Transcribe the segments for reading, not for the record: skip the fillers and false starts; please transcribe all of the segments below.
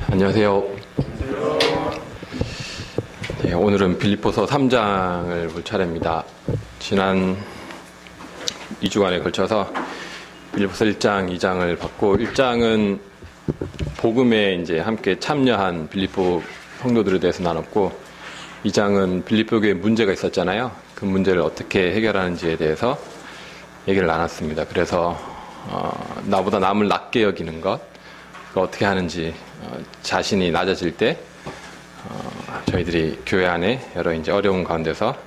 안녕하세요. 네, 오늘은 빌립보서 3장을 볼 차례입니다. 지난 2주간에 걸쳐서 빌립보서 1장, 2장을 봤고, 1장은 복음에 이제 함께 참여한 빌립보 성도들에 대해서 나눴고, 2장은 빌립보 교회에 문제가 있었잖아요. 그 문제를 어떻게 해결하는지에 대해서 얘기를 나눴습니다. 그래서 나보다 남을 낮게 여기는 것, 어떻게 하는지, 자신이 낮아질 때 저희들이 교회 안에 여러 이제 어려운 가운데서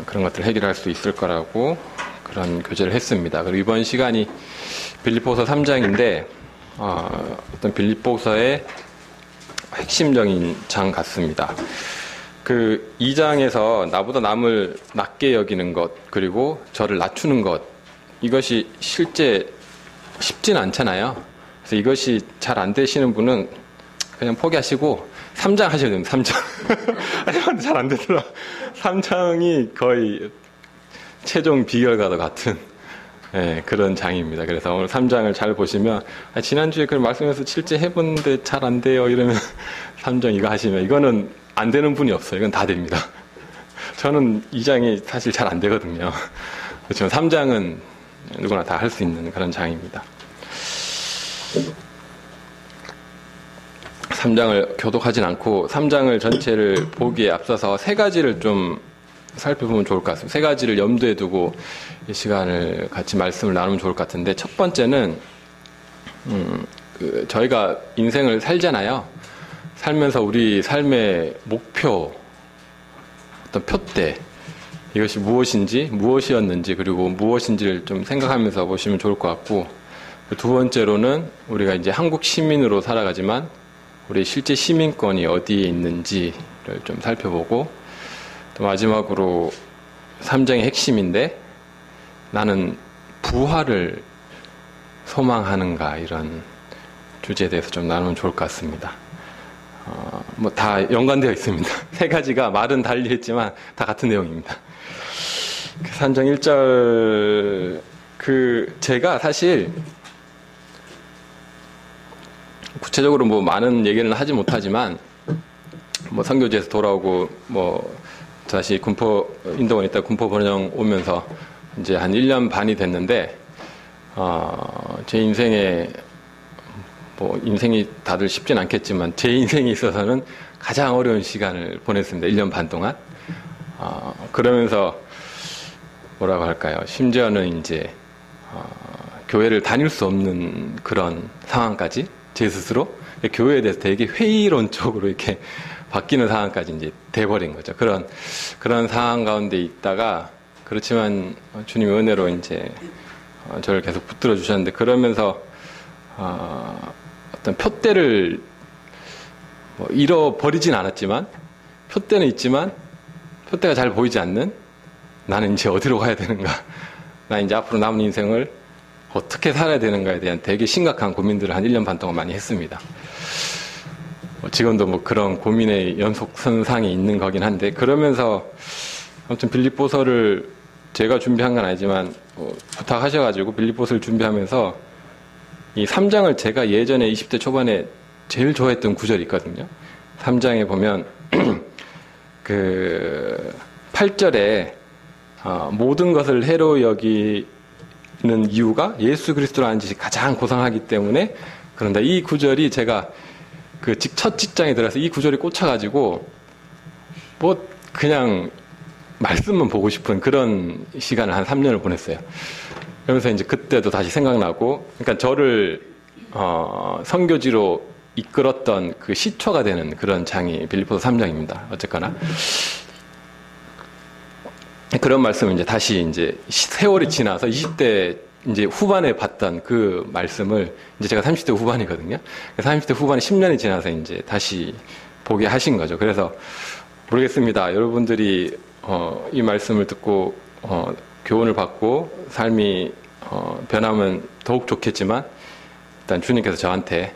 그런 것들을 해결할 수 있을 거라고 그런 교제를 했습니다. 그리고 이번 시간이 빌립보서 3장인데 어떤 빌립보서의 핵심적인 장 같습니다. 그 2장에서 나보다 남을 낮게 여기는 것, 그리고 저를 낮추는 것, 이것이 실제 쉽진 않잖아요. 그래서 이것이 잘 안 되시는 분은 그냥 포기하시고 3장 하셔야 됩니다. 3장. 아니, 잘 안 되더라. 3장이 거의 최종 비결과도 같은 그런 장입니다. 그래서 오늘 3장을 잘 보시면 지난주에 그걸 말씀해서 실제 해보는데 잘 안 돼요 이러면 3장 이거 하시면 이거는 안 되는 분이 없어요. 이건 다 됩니다. 저는 2장이 사실 잘 안 되거든요. 그렇지만 3장은 누구나 다 할 수 있는 그런 장입니다. 3장을 교독하진 않고 3장을 전체를 보기에 앞서서 세 가지를 좀 살펴보면 좋을 것 같습니다. 세 가지를 염두에 두고 이 시간을 같이 말씀을 나누면 좋을 것 같은데, 첫 번째는 저희가 인생을 살잖아요. 살면서 우리 삶의 목표, 어떤 표대, 이것이 무엇인지, 무엇이었는지, 그리고 무엇인지를 좀 생각하면서 보시면 좋을 것 같고, 두 번째로는 우리가 이제 한국 시민으로 살아가지만 우리 실제 시민권이 어디에 있는지를 좀 살펴보고, 또 마지막으로 3장의 핵심인데 나는 부활을 소망하는가, 이런 주제에 대해서 좀 나누면 좋을 것 같습니다. 뭐 다 연관되어 있습니다. 세 가지가 말은 달리 했지만 다 같은 내용입니다. 3장 1절, 제가 사실 구체적으로 뭐 많은 얘기는 하지 못하지만, 뭐 선교지에서 돌아오고, 뭐 다시 인도원 있다 군포 번영 오면서 이제 한 1년 반이 됐는데, 제 인생에, 뭐 인생이 다들 쉽진 않겠지만, 제 인생에 있어서는 가장 어려운 시간을 보냈습니다. 1년 반 동안. 그러면서 뭐라고 할까요? 심지어는 이제, 교회를 다닐 수 없는 그런 상황까지, 제 스스로 교회에 대해서 되게 회의론적으로 이렇게 바뀌는 상황까지 이제 돼버린 거죠. 그런 상황 가운데 있다가, 그렇지만 주님의 은혜로 이제 저를 계속 붙들어 주셨는데, 그러면서 어떤 표대를 뭐 잃어버리진 않았지만, 표대는 있지만 표대가 잘 보이지 않는 나는 이제 어디로 가야 되는가, 나 이제 앞으로 남은 인생을 어떻게 살아야 되는가에 대한 되게 심각한 고민들을 한 1년 반 동안 많이 했습니다. 지금도 뭐 그런 고민의 연속선상에 있는 거긴 한데, 그러면서 아무튼 빌립보서를 제가 준비한 건 아니지만 부탁하셔가지고 빌립보서를 준비하면서 이 3장을 제가 예전에 20대 초반에 제일 좋아했던 구절이 있거든요. 3장에 보면 그 8절에 모든 것을 해로 여기는 이유가 예수 그리스도로 하는 짓이 가장 고상하기 때문에 그런다. 이 구절이 제가 그 첫 직장에 들어서 이 구절이 꽂혀가지고 뭐 그냥 말씀만 보고 싶은 그런 시간을 한 3년을 보냈어요. 그러면서 이제 그때도 다시 생각나고, 그러니까 저를 선교지로 이끌었던 그 시초가 되는 그런 장이 빌립보서 3장입니다. 어쨌거나 그런 말씀을 이제 다시 이제 세월이 지나서 20대 이제 후반에 봤던 그 말씀을, 이제 제가 30대 후반이거든요. 30대 후반에 10년이 지나서 이제 다시 보게 하신 거죠. 그래서 모르겠습니다. 여러분들이 이 말씀을 듣고 교훈을 받고 삶이 변하면 더욱 좋겠지만, 일단 주님께서 저한테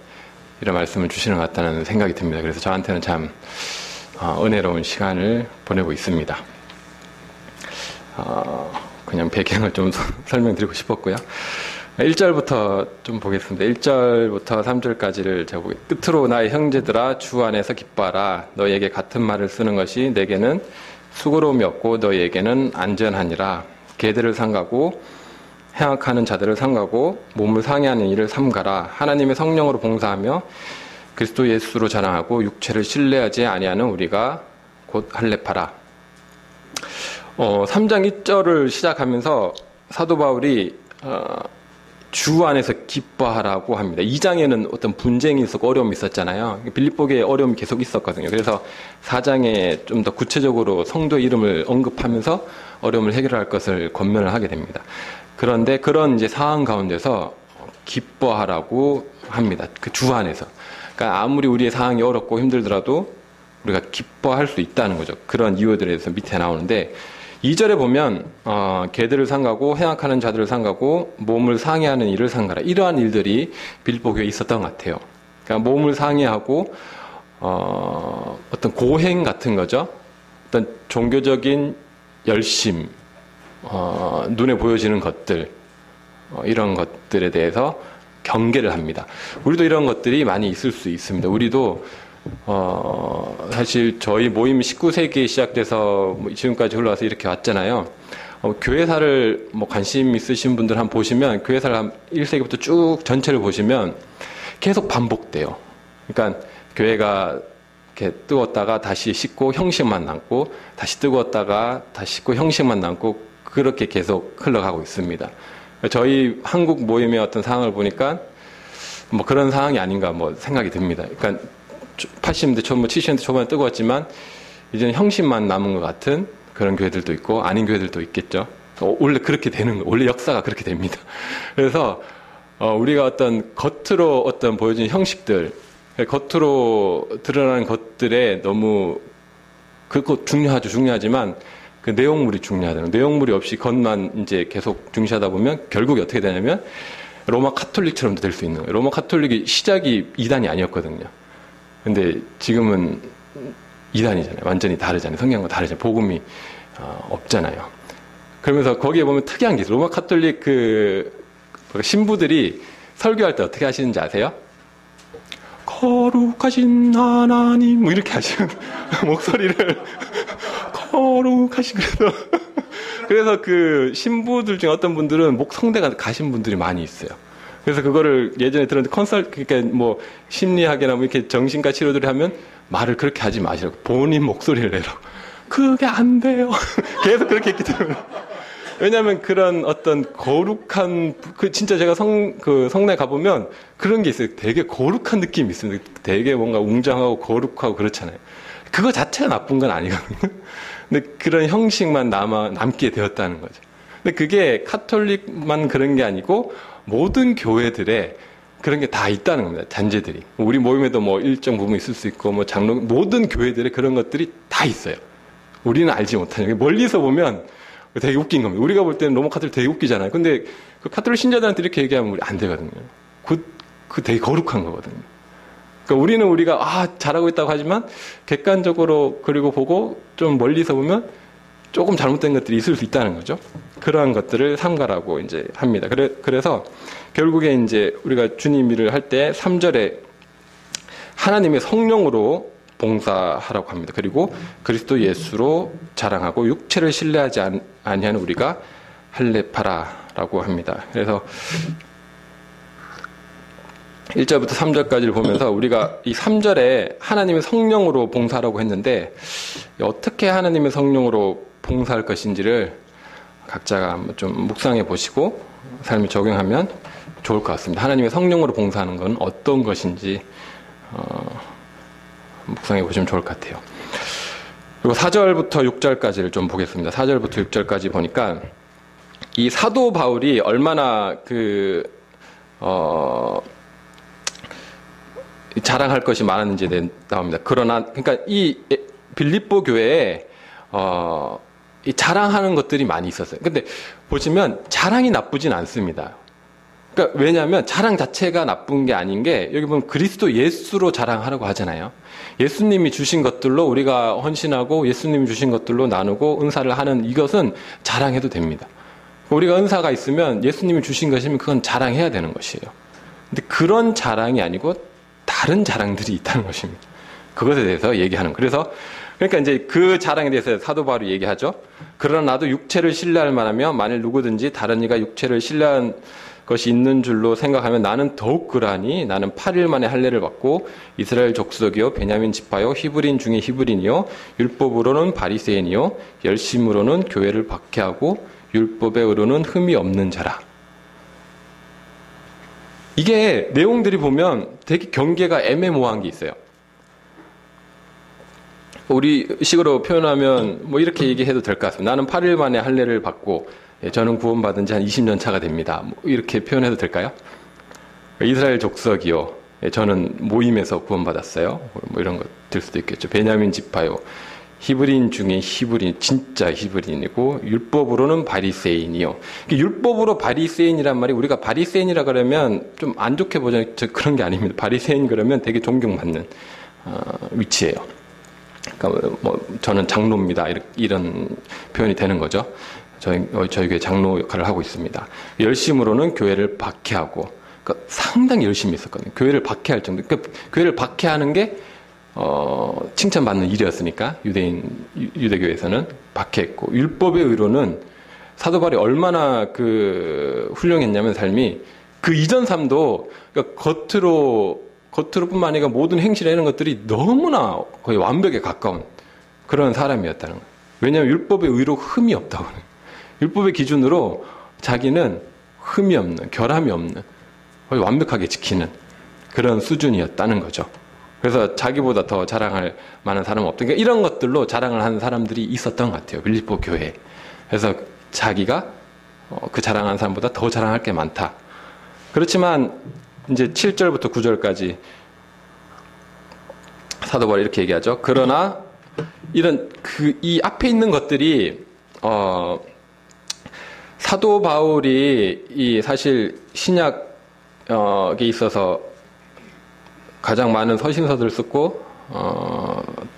이런 말씀을 주시는 것 같다는 생각이 듭니다. 그래서 저한테는 참 은혜로운 시간을 보내고 있습니다. 그냥 배경을 좀 설명드리고 싶었고요. 1절부터 좀 보겠습니다. 1절부터 3절까지를 제가 끝으로 나의 형제들아 주 안에서 기뻐하라. 너희에게 같은 말을 쓰는 것이 내게는 수고로움이 없고 너희에게는 안전하니라. 개들을 삼가고 행악하는 자들을 삼가고 몸을 상해하는 일을 삼가라. 하나님의 성령으로 봉사하며 그리스도 예수로 자랑하고 육체를 신뢰하지 아니하는 우리가 곧 할례파라. 3장 1절을 시작하면서 사도 바울이 주 안에서 기뻐하라고 합니다. 2장에는 어떤 분쟁이 있었고 어려움이 있었잖아요. 빌립보교에 어려움이 계속 있었거든요. 그래서 4장에 좀 더 구체적으로 성도의 이름을 언급하면서 어려움을 해결할 것을 권면을 하게 됩니다. 그런데 그런 이제 상황 가운데서 기뻐하라고 합니다. 그 주 안에서. 그러니까 아무리 우리의 상황이 어렵고 힘들더라도 우리가 기뻐할 수 있다는 거죠. 그런 이유들에 대해서 밑에 나오는데 2절에 보면 개들을 삼가고 행악하는 자들을 삼가고 몸을 상해하는 일을 삼가라. 이러한 일들이 빌립보교에 있었던 것 같아요. 그러니까 몸을 상해하고 어떤 고행 같은 거죠. 어떤 종교적인 열심, 눈에 보여지는 것들, 이런 것들에 대해서 경계를 합니다. 우리도 이런 것들이 많이 있을 수 있습니다. 우리도 사실 저희 모임 19세기에 시작돼서 지금까지 흘러와서 이렇게 왔잖아요. 교회사를 관심 있으신 분들 한번 보시면 교회사를 한 1세기부터 쭉 전체를 보시면 계속 반복돼요. 그러니까 교회가 이렇게 뜨거웠다가 다시 식고 형식만 남고 다시 뜨거웠다가 다시 식고 형식만 남고 그렇게 계속 흘러가고 있습니다. 저희 한국 모임의 어떤 상황을 보니까 그런 상황이 아닌가 생각이 듭니다. 그러니까 80년대 초반, 70년대 초반에 뜨거웠지만 이제는 형식만 남은 것 같은 그런 교회들도 있고 아닌 교회들도 있겠죠. 원래 그렇게 되는 거예요. 원래 역사가 그렇게 됩니다. 그래서 우리가 어떤 겉으로 어떤 보여지는 형식들, 겉으로 드러나는 것들에 너무 그거 중요하지만 그 내용물이 중요하다는 내용물이 없이 겉만 이제 계속 중시하다 보면 결국에 어떻게 되냐면 로마 카톨릭처럼도 될 수 있는 거예요. 로마 카톨릭이 시작이 이단이 아니었거든요. 근데 지금은 이단이잖아요. 완전히 다르잖아요. 성경과 다르잖아요. 복음이 없잖아요. 그러면서 거기에 보면 특이한 게 있어요. 로마 카톨릭 신부들이 설교할 때 어떻게 하시는지 아세요? 거룩하신 하나님 이렇게 하시는 목소리를 거룩하신 그래서 그 신부들 중에 어떤 분들은 목 성대가 가신 분들이 많이 있어요. 그래서 그거를 예전에 들었는데 그러니까 심리학이나 이렇게 정신과 치료들이 하면 말을 그렇게 하지 마시라고. 본인 목소리를 내라고. 그게 안 돼요. 계속 그렇게 했기 때문에. 왜냐하면 그런 어떤 거룩한, 진짜 제가 성당에 가보면 그런 게 있어요. 되게 거룩한 느낌이 있습니다. 되게 뭔가 웅장하고 거룩하고 그렇잖아요. 그거 자체가 나쁜 건 아니거든요. 근데 그런 형식만 남게 되었다는 거죠. 근데 그게 카톨릭만 그런 게 아니고 모든 교회들에 그런 게 다 있다는 겁니다. 잔재들이. 우리 모임에도 일정 부분 있을 수 있고, 장로, 모든 교회들에 그런 것들이 다 있어요. 우리는 알지 못하는. 멀리서 보면 되게 웃긴 겁니다. 우리가 볼 때는 로마 카톨릭 되게 웃기잖아요. 근데 그 카톨릭 신자들한테 이렇게 얘기하면 우리 안 되거든요. 그 되게 거룩한 거거든요. 그러니까 우리는 우리가 잘하고 있다고 하지만 객관적으로 그리고 보고 좀 멀리서 보면 조금 잘못된 것들이 있을 수 있다는 거죠. 그러한 것들을 삼가라고 이제 합니다. 그래서 결국에 이제 우리가 주님 일을 할 때 3절에 하나님의 성령으로 봉사하라고 합니다. 그리고 그리스도 예수로 자랑하고 육체를 신뢰하지 아니하는 우리가 할례파라라고 합니다. 그래서 1절부터 3절까지를 보면서 우리가 이 3절에 하나님의 성령으로 봉사하라고 했는데 어떻게 하나님의 성령으로 봉사할 것인지를 각자가 한번 좀 묵상해 보시고 삶에 적용하면 좋을 것 같습니다. 하나님의 성령으로 봉사하는 건 어떤 것인지 묵상해 보시면 좋을 것 같아요. 그리고 4절부터 6절까지를 좀 보겠습니다. 4절부터 6절까지 보니까 이 사도 바울이 얼마나 자랑할 것이 많았는지에 나옵니다. 그러니까 이 빌립보 교회에 이 자랑하는 것들이 많이 있었어요. 근데 보시면 자랑이 나쁘진 않습니다. 그러니까 왜냐하면 자랑 자체가 나쁜 게 아닌 게 여기 보면 그리스도 예수로 자랑하라고 하잖아요. 예수님이 주신 것들로 우리가 헌신하고 예수님이 주신 것들로 나누고 은사를 하는 이것은 자랑해도 됩니다. 우리가 은사가 있으면 예수님이 주신 것이면 그건 자랑해야 되는 것이에요. 근데 그런 자랑이 아니고 다른 자랑들이 있다는 것입니다. 그것에 대해서 얘기하는. 그러니까 이제 그 자랑에 대해서 사도 바울이 얘기하죠. 그러나 나도 육체를 신뢰할 만하며 만일 누구든지 다른 이가 육체를 신뢰한 것이 있는 줄로 생각하면 나는 더욱 그러하니 나는 8일 만에 할례를 받고 이스라엘 족속이요 베냐민 지파요 히브리인 중에 히브리인이요 율법으로는 바리새인이요 열심으로는 교회를 박해하고 율법의 의로는 흠이 없는 자라. 이게 내용들이 보면 되게 경계가 애매모호한 게 있어요. 우리 식으로 표현하면 뭐 이렇게 얘기해도 될 것 같습니다. 나는 8일 만에 할례를 받고 저는 구원받은 지 한 20년 차가 됩니다. 뭐 이렇게 표현해도 될까요? 이스라엘 족속이요. 저는 모임에서 구원받았어요. 뭐 이런 것 들 수도 있겠죠. 베냐민 지파요. 히브리인 중에 히브리인, 진짜 히브리인이고 율법으로는 바리새인이요. 율법으로 바리새인이란 말이 우리가 바리새인이라 그러면 좀 안 좋게 보죠. 그런 게 아닙니다. 바리새인 그러면 되게 존경받는 위치예요. 그러니까 뭐 저는 장로입니다. 이런 표현이 되는 거죠. 저희 교회 장로 역할을 하고 있습니다. 열심으로는 교회를 박해하고, 그러니까 상당히 열심히 있었거든요. 교회를 박해할 정도. 그러니까 교회를 박해하는 게 칭찬받는 일이었으니까 유대교에서는 박해했고, 율법의 의로는 사도 바울이 얼마나 훌륭했냐면 삶이 그 이전 삶도 그러니까 겉으로뿐만 아니라 모든 행실이라는 것들이 너무나 거의 완벽에 가까운 그런 사람이었다는 거예요. 왜냐하면 율법의 의로 흠이 없다고 해요. 율법의 기준으로 자기는 흠이 없는, 결함이 없는, 거의 완벽하게 지키는 그런 수준이었다는 거죠. 그래서 자기보다 더 자랑할 만한 사람은 없다. 그러니까 이런 것들로 자랑을 하는 사람들이 있었던 것 같아요. 빌립보 교회에. 그래서 자기가 그 자랑하는 사람보다 더 자랑할 게 많다. 그렇지만 이제 7절부터 9절까지 사도 바울이 이렇게 얘기하죠. 그러나 이 앞에 있는 것들이 사도 바울이 사실 신약에 있어서 가장 많은 서신서들을 썼고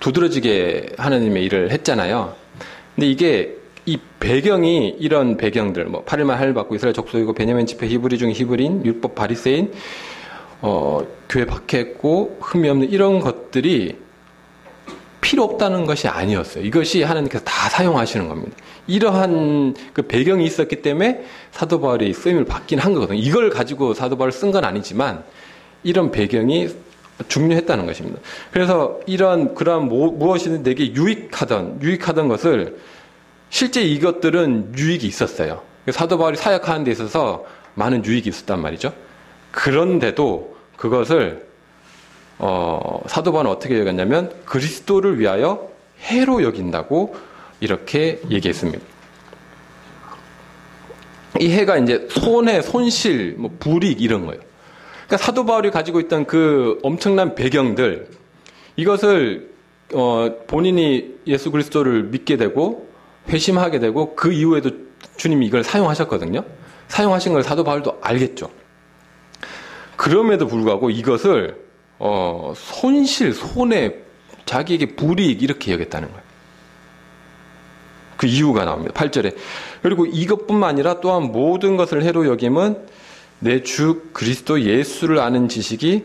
두드러지게 하나님의 일을 했잖아요. 근데 이게 이 배경이 이런 배경들, 뭐 8일만 할례 받고 이스라엘 족속이고 베냐민 지파 히브리 중에 히브리인, 율법 바리새인, 교회 박해했고 흠이 없는 이런 것들이 필요 없다는 것이 아니었어요. 이것이 하나님께서 다 사용하시는 겁니다. 이러한 그 배경이 있었기 때문에 사도 바울이 쓰임을 받긴 한 거거든요. 이걸 가지고 사도 바울을 쓴 건 아니지만 이런 배경이 중요했다는 것입니다. 그래서 그러한 무엇이든 내게 유익하던 것을 실제 이것들은 유익이 있었어요. 사도 바울이 사역하는 데 있어서 많은 유익이 있었단 말이죠. 그런데도 그것을 사도 바울은 어떻게 여겼냐면 그리스도를 위하여 해로 여긴다고 이렇게 얘기했습니다. 이 해가 이제 손해, 손실, 뭐 불이익 이런 거예요. 그러니까 사도 바울이 가지고 있던 그 엄청난 배경들, 이것을 본인이 예수 그리스도를 믿게 되고 회심하게 되고 그 이후에도 주님이 이걸 사용하셨거든요. 사용하신 걸 사도 바울도 알겠죠. 그럼에도 불구하고 이것을 손실, 손해, 자기에게 불이익 이렇게 여겼다는 거예요. 그 이유가 나옵니다. 8절에. 그리고 이것뿐만 아니라 또한 모든 것을 해로 여김은 내 주 그리스도 예수를 아는 지식이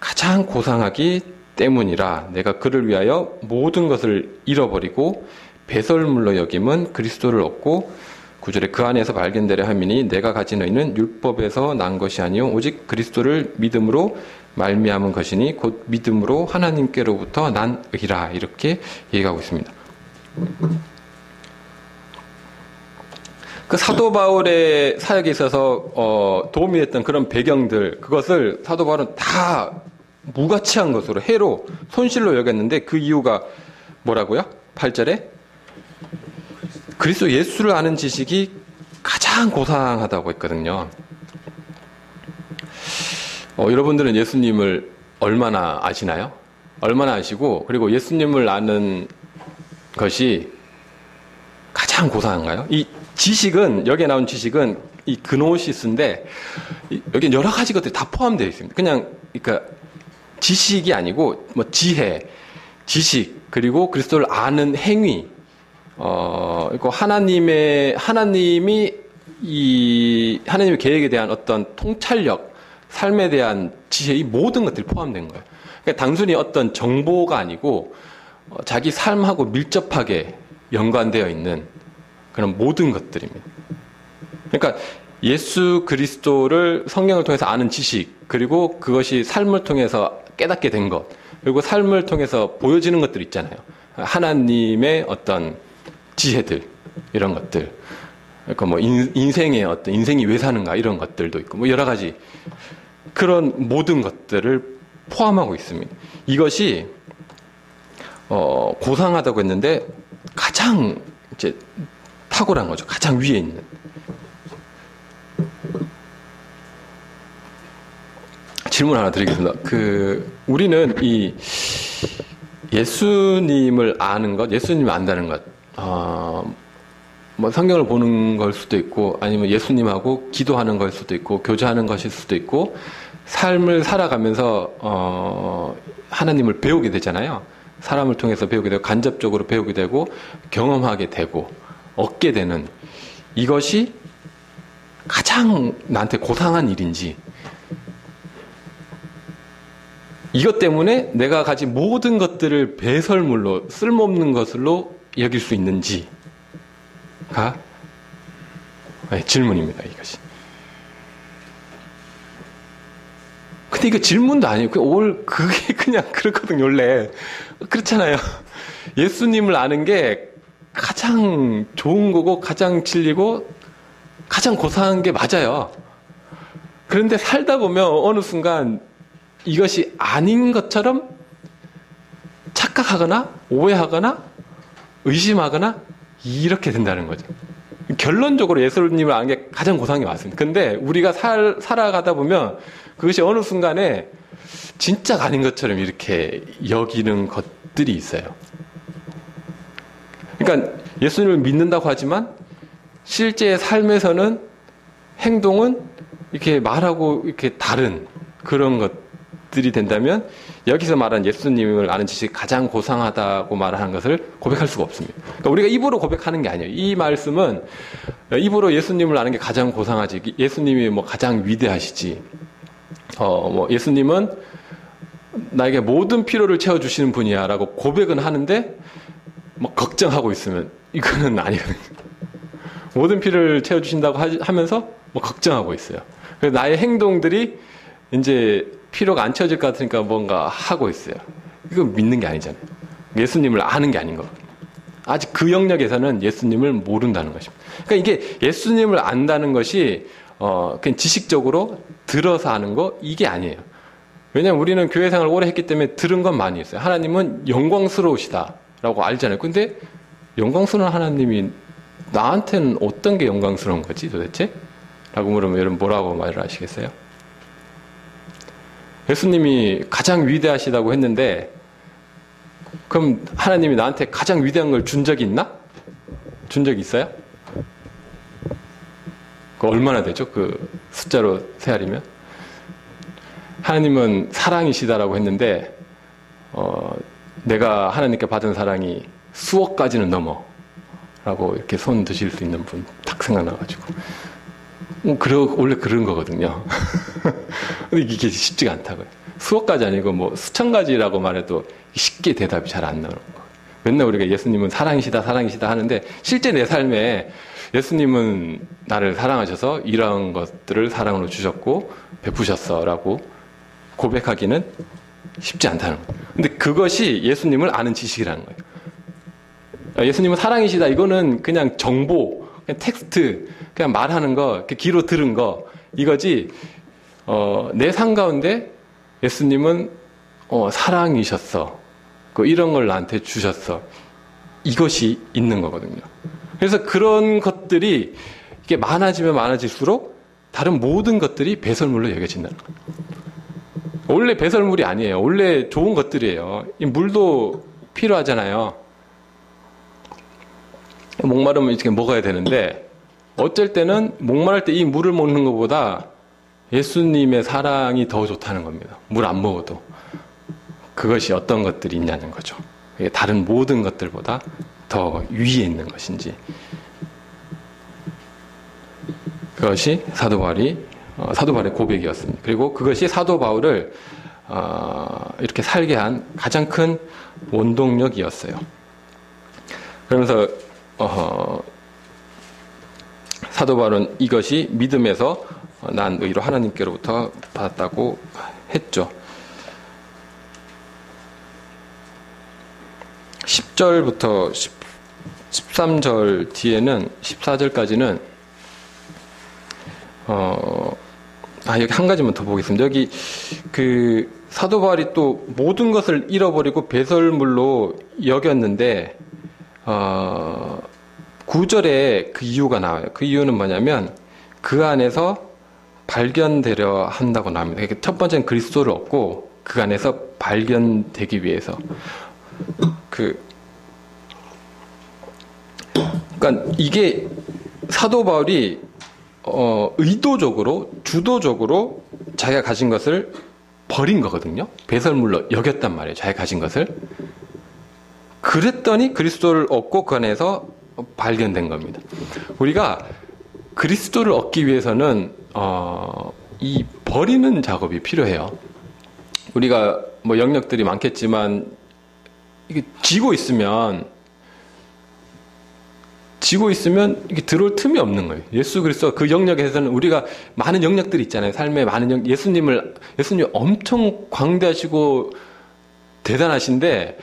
가장 고상하기 때문이라. 내가 그를 위하여 모든 것을 잃어버리고 배설물로 여김은 그리스도를 얻고 9절에 그 안에서 발견되려 함이니 내가 가진 의는 율법에서 난 것이 아니요 오직 그리스도를 믿음으로 말미암은 것이니 곧 믿음으로 하나님께로부터 난 의라. 이렇게 얘기하고 있습니다. 그 사도 바울의 사역에 있어서 도움이 됐던 그런 배경들, 그것을 사도 바울은 다 무가치한 것으로 해로 손실로 여겼는데 그 이유가 뭐라고요? 8절에 그리스도 예수를 아는 지식이 가장 고상하다고 했거든요. 여러분들은 예수님을 얼마나 아시나요? 얼마나 아시고, 그리고 예수님을 아는 것이 가장 고상한가요? 이 지식은, 여기에 나온 지식은 이 그노시스인데, 여기는 여러 가지 것들이 다 포함되어 있습니다. 그러니까 지식이 아니고, 뭐 지혜, 지식, 그리고 그리스도를 아는 행위, 하나님이 이 하나님의 계획에 대한 어떤 통찰력, 삶에 대한 지혜, 이 모든 것들이 포함된 거예요. 그러니까 단순히 어떤 정보가 아니고 자기 삶하고 밀접하게 연관되어 있는 그런 모든 것들입니다. 그러니까 예수 그리스도를 성경을 통해서 아는 지식, 그리고 그것이 삶을 통해서 깨닫게 된 것, 그리고 삶을 통해서 보여지는 것들 있잖아요. 하나님의 어떤 지혜들, 이런 것들. 그러니까 뭐 인생의 어떤 인생이 왜 사는가 이런 것들도 있고 뭐 여러 가지 그런 모든 것들을 포함하고 있습니다. 이것이 고상하다고 했는데 가장 이제 탁월한 거죠. 가장 위에 있는. 질문 하나 드리겠습니다. 우리는 이 예수님을 아는 것, 예수님을 안다는 것, 뭐 성경을 보는 걸 수도 있고, 아니면 예수님하고 기도하는 걸 수도 있고, 교제하는 것일 수도 있고, 삶을 살아가면서 하나님을 배우게 되잖아요. 사람을 통해서 배우게 되고, 간접적으로 배우게 되고, 경험하게 되고, 얻게 되는 이것이 가장 나한테 고상한 일인지, 이것 때문에 내가 가진 모든 것들을 배설물로 쓸모없는 것으로 여길 수 있는지가 질문입니다. 이것이. 근데 이거 질문도 아니고 그게 그냥 그렇거든요. 원래 그렇잖아요. 예수님을 아는 게 가장 좋은 거고 가장 진리고 가장 고상한 게 맞아요. 그런데 살다 보면 어느 순간 이것이 아닌 것처럼 착각하거나 오해하거나 의심하거나 이렇게 된다는 거죠. 결론적으로 예수님을 아는 게 가장 고상한 게 맞습니다. 근데 우리가 살아가다 보면 그것이 어느 순간에 진짜가 아닌 것처럼 이렇게 여기는 것들이 있어요. 그러니까 예수님을 믿는다고 하지만 실제 삶에서는 행동은 이렇게 말하고 이렇게 다른 그런 것들이 된다면 여기서 말하는 예수님을 아는 지식이 가장 고상하다고 말하는 것을 고백할 수가 없습니다. 그러니까 우리가 입으로 고백하는 게 아니에요. 이 말씀은 입으로 예수님을 아는 게 가장 고상하지, 예수님이 뭐 가장 위대하시지, 뭐 예수님은 나에게 모든 필요를 채워주시는 분이야라고 고백은 하는데 뭐 걱정하고 있으면 이거는 아니거든요. 모든 필요를 채워주신다고 하면서 뭐 걱정하고 있어요. 그래서 나의 행동들이 이제 필요가 안 채워질 것 같으니까 뭔가 하고 있어요. 이거 믿는 게 아니잖아요. 예수님을 아는 게 아닌 거거든요. 아직 그 영역에서는 예수님을 모른다는 것입니다. 그러니까 이게 예수님을 안다는 것이 그냥 지식적으로 들어서 아는 거 이게 아니에요. 왜냐하면 우리는 교회 생활을 오래 했기 때문에 들은 건 많이 있어요. 하나님은 영광스러우시다라고 알잖아요. 근데 영광스러운 하나님이 나한테는 어떤 게 영광스러운 거지 도대체? 라고 물으면 여러분 뭐라고 말을 하시겠어요? 예수님이 가장 위대하시다고 했는데 그럼 하나님이 나한테 가장 위대한 걸 준 적이 있나? 준 적이 있어요? 그 얼마나 되죠? 그 숫자로 세알이면? 하나님은 사랑이시다라고 했는데 내가 하나님께 받은 사랑이 수억 가지는 넘어 라고 이렇게 손 드실 수 있는 분 딱 생각나가지고 원래 그런 거거든요. 근데 이게 쉽지가 않다고요. 수억 가지 아니고 뭐 수천 가지라고 말해도 쉽게 대답이 잘 안 나오는 거. 맨날 우리가 예수님은 사랑이시다 사랑이시다 하는데 실제 내 삶에 예수님은 나를 사랑하셔서 이런 것들을 사랑으로 주셨고 베푸셨어 라고 고백하기는 쉽지 않다는 거예요. 근데 그것이 예수님을 아는 지식이라는 거예요. 예수님은 사랑이시다 이거는 그냥 정보, 그냥 텍스트, 그냥 말하는 거, 귀로 들은 거 이거지. 내 삶 가운데 예수님은 사랑이셨어, 이런 걸 나한테 주셨어, 이것이 있는 거거든요. 그래서 그런 것들이 이게 많아지면 많아질수록 다른 모든 것들이 배설물로 여겨진다는 거예요. 원래 배설물이 아니에요. 원래 좋은 것들이에요. 이 물도 필요하잖아요. 목마르면 이렇게 먹어야 되는데 어쩔 때는 목마를 때 이 물을 먹는 것보다 예수님의 사랑이 더 좋다는 겁니다. 물 안 먹어도. 그것이 어떤 것들이 있냐는 거죠. 다른 모든 것들보다 더 위에 있는 것인지. 그것이 사도 바울의 고백이었습니다. 그리고 그것이 사도 바울을 이렇게 살게 한 가장 큰 원동력이었어요. 그러면서 사도 바울은 이것이 믿음에서 난 의로 하나님께로부터 받았다고 했죠. 10절부터 13절 뒤에는 14절까지는 여기 한 가지만 더 보겠습니다. 여기 그 사도 바울이 또 모든 것을 잃어버리고 배설물로 여겼는데 9절에 그 이유가 나와요. 그 이유는 뭐냐면 그 안에서 발견되려 한다고 나옵니다. 첫 번째는 그리스도를 얻고 그 안에서 발견되기 위해서 그러니까 이게 사도 바울이 의도적으로 주도적으로 자기가 가진 것을 버린 거거든요. 배설물로 여겼단 말이에요. 자기가 가진 것을. 그랬더니 그리스도를 얻고 그 안에서 발견된 겁니다. 우리가 그리스도를 얻기 위해서는 이 버리는 작업이 필요해요. 우리가 뭐 영역들이 많겠지만 이게 쥐고 있으면 이게 들어올 틈이 없는 거예요. 예수 그리스도 그 영역에서는 우리가 많은 영역들이 있잖아요. 삶에 많은 예수님 엄청 광대하시고 대단하신데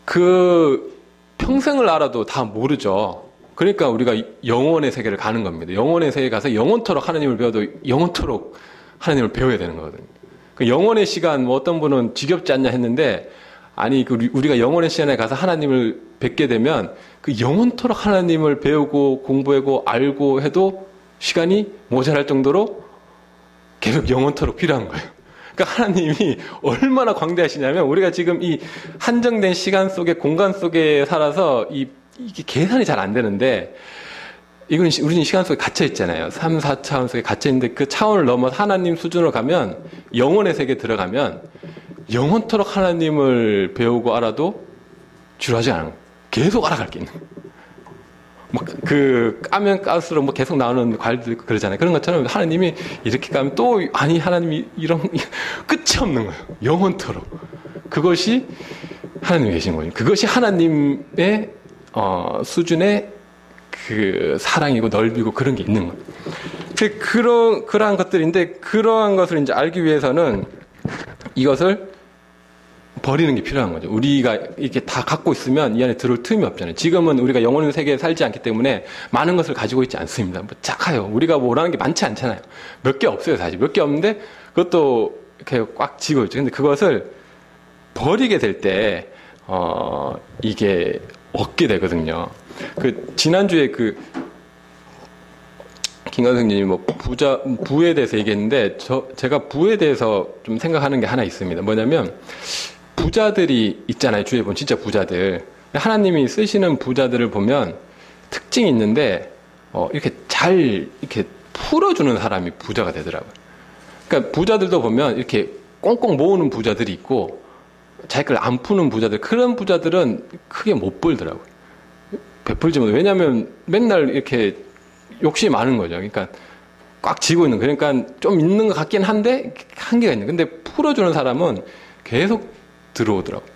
그 평생을 알아도 다 모르죠. 그러니까 우리가 영원의 세계를 가는 겁니다. 영원의 세계에 가서 영원토록 하나님을 배워도 영원토록 하나님을 배워야 되는 거거든요. 그 영원의 시간, 뭐 어떤 분은 지겹지 않냐 했는데, 아니, 우리가 영원의 시간에 가서 하나님을 뵙게 되면 그 영원토록 하나님을 배우고 공부하고 알고 해도 시간이 모자랄 정도로 계속 영원토록 필요한 거예요. 그러니까 하나님이 얼마나 광대하시냐면 우리가 지금 이 한정된 시간 속에 공간 속에 살아서 이게 계산이 잘 안 되는데, 이건 우리는 시간 속에 갇혀 있잖아요. 3, 4차원 속에 갇혀 있는데 그 차원을 넘어서 하나님 수준으로 가면, 영혼의 세계에 들어가면 영원토록 하나님을 배우고 알아도 지루하지 않은 거예요. 계속 알아갈 게 있는 거예요. 막 까면 깔수록 뭐 계속 나오는 과일도 있고 그러잖아요. 그런 것처럼 하나님이 이렇게 까면 또 아니 하나님이 이런 끝이 없는 거예요. 영원토록. 그것이 하나님이 계신 거예요. 그것이 하나님의 수준의 그 사랑이고 넓이고 그런 게 있는 거예요. 그러한 것들인데, 그러한 것을 이제 알기 위해서는 이것을 버리는 게 필요한 거죠. 우리가 이렇게 다 갖고 있으면 이 안에 들어올 틈이 없잖아요. 지금은 우리가 영혼의 세계에 살지 않기 때문에 많은 것을 가지고 있지 않습니다. 뭐 작아요. 우리가 뭐라는 게 많지 않잖아요. 몇 개 없어요, 사실. 몇 개 없는데 그것도 이렇게 꽉 쥐고 있죠. 근데 그것을 버리게 될 때, 이게 얻게 되거든요. 지난주에 김관성님이 뭐 부에 대해서 얘기했는데, 제가 부에 대해서 좀 생각하는 게 하나 있습니다. 뭐냐면, 부자들이 있잖아요. 주위에 보면 진짜 부자들. 하나님이 쓰시는 부자들을 보면 특징이 있는데, 이렇게 풀어주는 사람이 부자가 되더라고요. 그러니까 부자들도 보면 이렇게 꽁꽁 모으는 부자들이 있고, 자기 걸 안 푸는 부자들, 그런 부자들은 크게 못 벌더라고요. 베풀지 못해. 왜냐하면 맨날 이렇게 욕심이 많은 거죠. 그러니까 꽉 쥐고 있는, 그러니까 좀 있는 것 같긴 한데 한계가 있는. 근데 풀어주는 사람은 계속 들어오더라고요.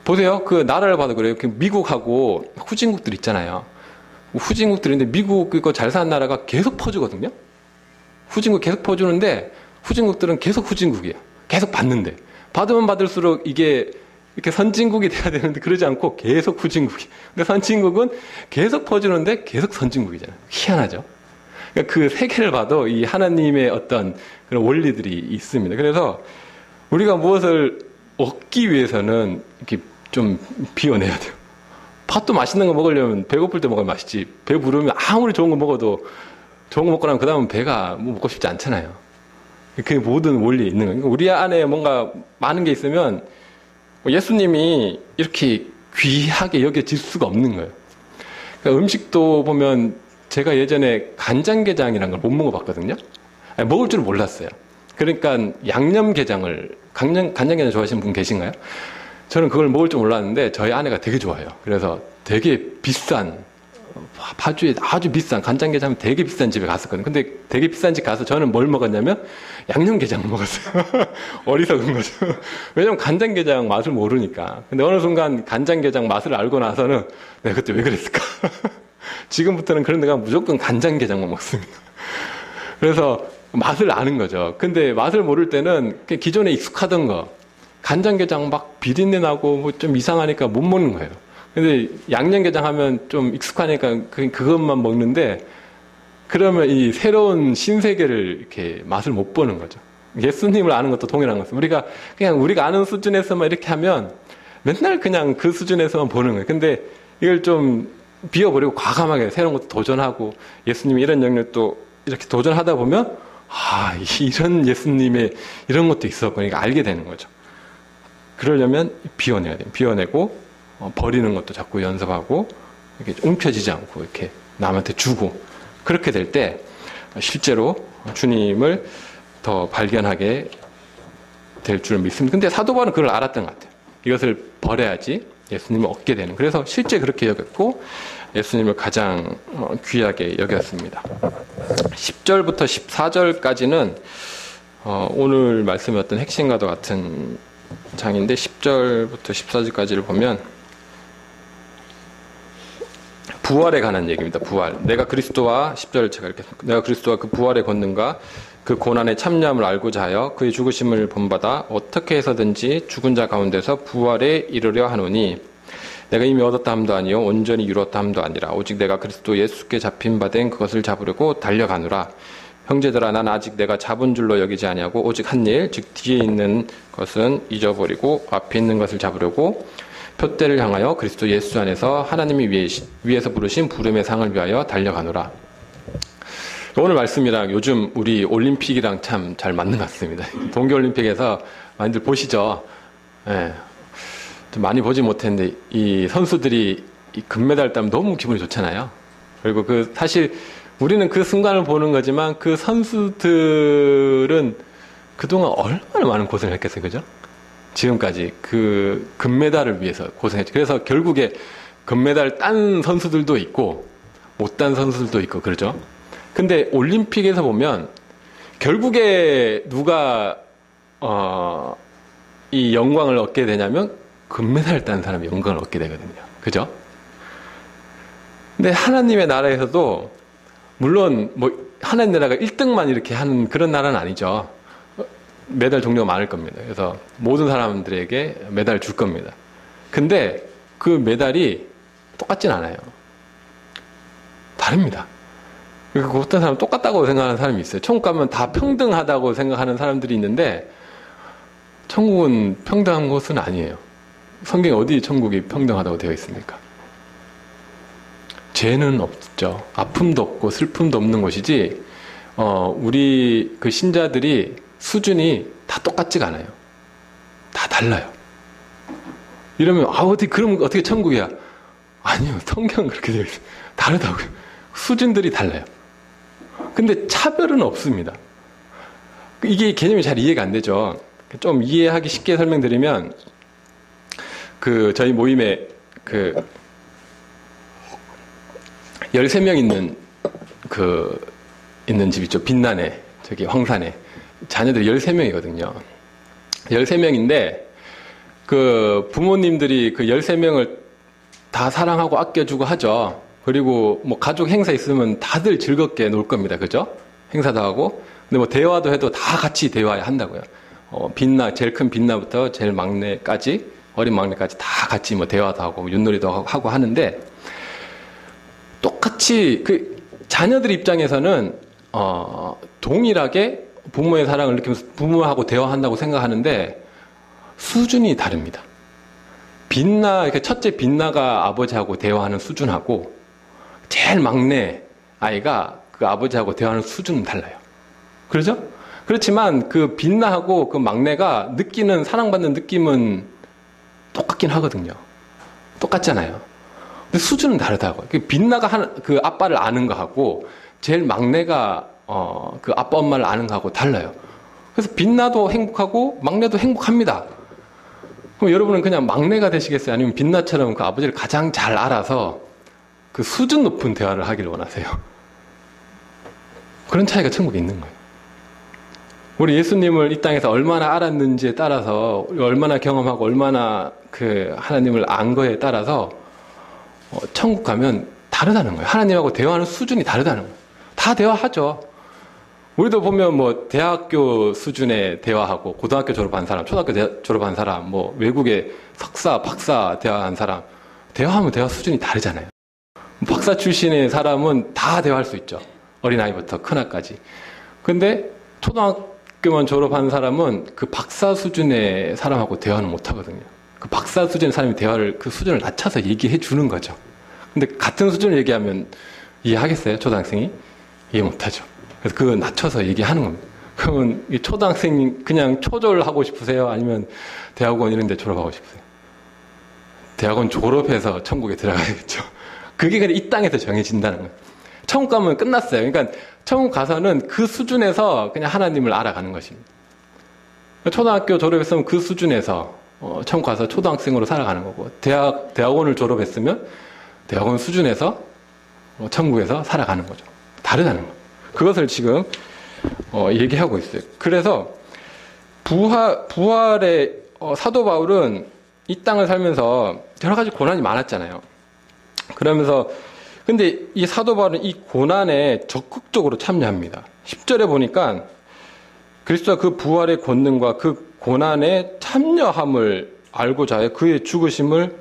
보세요. 그 나라를 봐도 그래요. 미국하고 후진국들 있잖아요. 후진국들인데 미국 이거 잘 사는 나라가 계속 퍼주거든요. 후진국 계속 퍼주는데 후진국들은 계속 후진국이에요. 계속 받는데. 받으면 받을수록 이게 이렇게 선진국이 돼야 되는데 그러지 않고 계속 후진국이. 근데 선진국은 계속 퍼주는데 계속 선진국이잖아요. 희한하죠. 그러니까 그 세계를 봐도 이 하나님의 어떤 그런 원리들이 있습니다. 그래서 우리가 무엇을 얻기 위해서는 이렇게 좀 비워내야 돼요. 팥도 맛있는 거 먹으려면 배고플 때 먹어야 맛있지. 배부르면 아무리 좋은 거 먹어도, 좋은 거 먹고 나면 그 다음은 배가 뭐 먹고 싶지 않잖아요. 그게 모든 원리에 있는 거예요. 그러니까 우리 안에 뭔가 많은 게 있으면 예수님이 이렇게 귀하게 여겨질 수가 없는 거예요. 그러니까 음식도 보면 제가 예전에 간장게장이라는 걸 못 먹어봤거든요. 아니, 먹을 줄 몰랐어요. 그러니까 간장게장 좋아하시는 분 계신가요? 저는 그걸 먹을 줄 몰랐는데 저희 아내가 되게 좋아해요. 그래서 되게 비싼 파주에 아주 비싼 간장게장 되게 비싼 집에 갔었거든요. 근데 되게 비싼 집 가서 저는 뭘 먹었냐면 양념게장 먹었어요. 어리석은 거죠. 왜냐면 간장게장 맛을 모르니까. 근데 어느 순간 간장게장 맛을 알고 나서는 내가 그때 왜 그랬을까? 지금부터는 그런 데가 무조건 간장게장만 먹습니다. 그래서 맛을 아는 거죠. 근데 맛을 모를 때는 기존에 익숙하던 거 간장게장 막 비린내 나고 뭐 좀 이상하니까 못 먹는 거예요. 근데 양념게장 하면 좀 익숙하니까 그것만 먹는데 그러면 이 새로운 신세계를 이렇게 맛을 못 보는 거죠. 예수님을 아는 것도 동일한 것입니다. 우리가 아는 수준에서만 이렇게 하면 맨날 그냥 그 수준에서만 보는 거예요. 근데 이걸 좀 비워버리고 과감하게 새로운 것도 도전하고 예수님이 이런 영역도 이렇게 도전하다 보면 이런 예수님의 이런 것도 있었구나 이거 알게 되는 거죠. 그러려면 비워내야 돼요. 비워내고 버리는 것도 자꾸 연습하고 이렇게 움켜쥐지 않고 이렇게 남한테 주고 그렇게 될 때 실제로 주님을 더 발견하게 될 줄 믿습니다. 근데 사도 바울은 그걸 알았던 것 같아요. 이것을 버려야지 예수님을 얻게 되는. 그래서 실제 그렇게 여겼고 예수님을 가장 귀하게 여겼습니다. 10절부터 14절까지는 오늘 말씀이었던 핵심과도 같은 장인데 10절부터 14절까지를 보면 부활에 관한 얘기입니다. 부활. 내가 그리스도와 10절 제가 이렇게 내가 그리스도와 그 부활의 권능과 그 고난의 참여함을 알고자 하여 그의 죽으심을 본받아 어떻게 해서든지 죽은 자 가운데서 부활에 이르려 하노니 내가 이미 얻었다 함도 아니요 온전히 이루었다 함도 아니라 오직 내가 그리스도 예수께 잡힌 바 된 그것을 잡으려고 달려가노라. 형제들아 난 아직 내가 잡은 줄로 여기지 아니하고 오직 한 일 즉 뒤에 있는 것은 잊어버리고 앞에 있는 것을 잡으려고 표대를 향하여 그리스도 예수 안에서 하나님이 위에서 부르신 부름의 상을 위하여 달려가노라. 오늘 말씀이랑 요즘 우리 올림픽이랑 참 잘 맞는 것 같습니다. 동계올림픽에서 많이들 보시죠. 예. 좀 많이 보지 못했는데 이 선수들이 이 금메달 따면 너무 기분이 좋잖아요. 그리고 사실 우리는 그 순간을 보는 거지만 그 선수들은 그동안 얼마나 많은 고생을 했겠어요. 그죠? 지금까지 그 금메달을 위해서 고생했죠. 그래서 결국에 금메달 딴 선수들도 있고 못 딴 선수들도 있고 그러죠. 근데 올림픽에서 보면 결국에 누가 이 영광을 얻게 되냐면 금메달을 딴 사람이 영광을 얻게 되거든요. 그죠? 근데 하나님의 나라에서도 물론 뭐 하나님 나라가 1등만 이렇게 하는 그런 나라는 아니죠. 메달 종류가 많을 겁니다. 그래서 모든 사람들에게 메달을 줄 겁니다. 근데 그 메달이 똑같진 않아요. 다릅니다. 그리고 어떤 사람은 똑같다고 생각하는 사람이 있어요. 천국 가면 다 평등하다고 생각하는 사람들이 있는데 천국은 평등한 곳은 아니에요. 성경에 어디 천국이 평등하다고 되어 있습니까? 죄는 없죠. 아픔도 없고 슬픔도 없는 곳이지 우리 그 신자들이 수준이 다 똑같지가 않아요. 다 달라요. 이러면 그럼 어떻게 천국이야? 아니요. 성경은 그렇게 되어 있어요. 다르다고요. 수준들이 달라요. 근데 차별은 없습니다. 이게 개념이 잘 이해가 안 되죠. 좀 이해하기 쉽게 설명드리면 저희 모임에 13명 있는 집 있죠. 빛난에 저기 황산에 자녀들이 13명이거든요. 13명인데 그 부모님들이 그 13명을 다 사랑하고 아껴주고 하죠. 그리고 뭐 가족 행사 있으면 다들 즐겁게 놀 겁니다. 그죠? 행사도 하고. 근데 뭐 대화도 해도 다 같이 대화해야 한다고요. 제일 큰 빛나부터 제일 막내까지, 어린 막내까지 다 같이 뭐 대화도 하고, 윷놀이도 하고 하는데, 똑같이 자녀들 입장에서는, 동일하게 부모의 사랑을 느끼면서 부모하고 대화한다고 생각하는데, 수준이 다릅니다. 첫째 빛나가 아버지하고 대화하는 수준하고, 제일 막내 아이가 그 아버지하고 대화하는 수준은 달라요. 그렇죠? 그렇지만 그 빛나하고 그 막내가 사랑받는 느낌은 똑같긴 하거든요. 똑같잖아요. 근데 수준은 다르다고요. 빛나가 그 아빠를 아는 거하고 제일 막내가 그 아빠 엄마를 아는 거하고 달라요. 그래서 빛나도 행복하고 막내도 행복합니다. 그럼 여러분은 그냥 막내가 되시겠어요? 아니면 빛나처럼 그 아버지를 가장 잘 알아서 그 수준 높은 대화를 하길 원하세요. 그런 차이가 천국에 있는 거예요. 우리 예수님을 이 땅에서 얼마나 알았는지에 따라서, 얼마나 경험하고 얼마나 그 하나님을 안 거에 따라서 천국 가면 다르다는 거예요. 하나님하고 대화하는 수준이 다르다는 거예요. 다 대화하죠. 우리도 보면 뭐 대학교 수준의 대화하고 고등학교 졸업한 사람, 초등학교 졸업한 사람, 뭐 외국에 석사, 박사 대화한 사람, 대화하면 대화 수준이 다르잖아요. 박사 출신의 사람은 다 대화할 수 있죠. 어린아이부터 큰아까지. 근데 초등학교만 졸업한 사람은 그 박사 수준의 사람하고 대화는 못 하거든요. 그 박사 수준의 사람이 대화를 그 수준을 낮춰서 얘기해 주는 거죠. 근데 같은 수준을 얘기하면 이해하겠어요? 초등학생이? 이해 못 하죠. 그래서 그거 낮춰서 얘기하는 겁니다. 그러면 이 초등학생이 그냥 초졸하고 싶으세요? 아니면 대학원 이런 데 졸업하고 싶으세요? 대학원 졸업해서 천국에 들어가야겠죠. 그게 그냥 이 땅에서 정해진다는 거예요. 천국 가면 끝났어요. 그러니까 천국 가서는 그 수준에서 그냥 하나님을 알아가는 것입니다. 초등학교 졸업했으면 그 수준에서 천국 가서 초등학생으로 살아가는 거고, 대학원을 졸업했으면 대학원 수준에서 천국에서 살아가는 거죠. 다르다는 거예요. 그것을 지금 얘기하고 있어요. 그래서 부활의 사도 바울은 이 땅을 살면서 여러 가지 고난이 많았잖아요. 그러면서 근데 이 사도 바울은 이 고난에 적극적으로 참여합니다. 10절에 보니까 그리스도가 그 부활의 권능과 그 고난에 참여함을 알고자 해 그의 죽으심을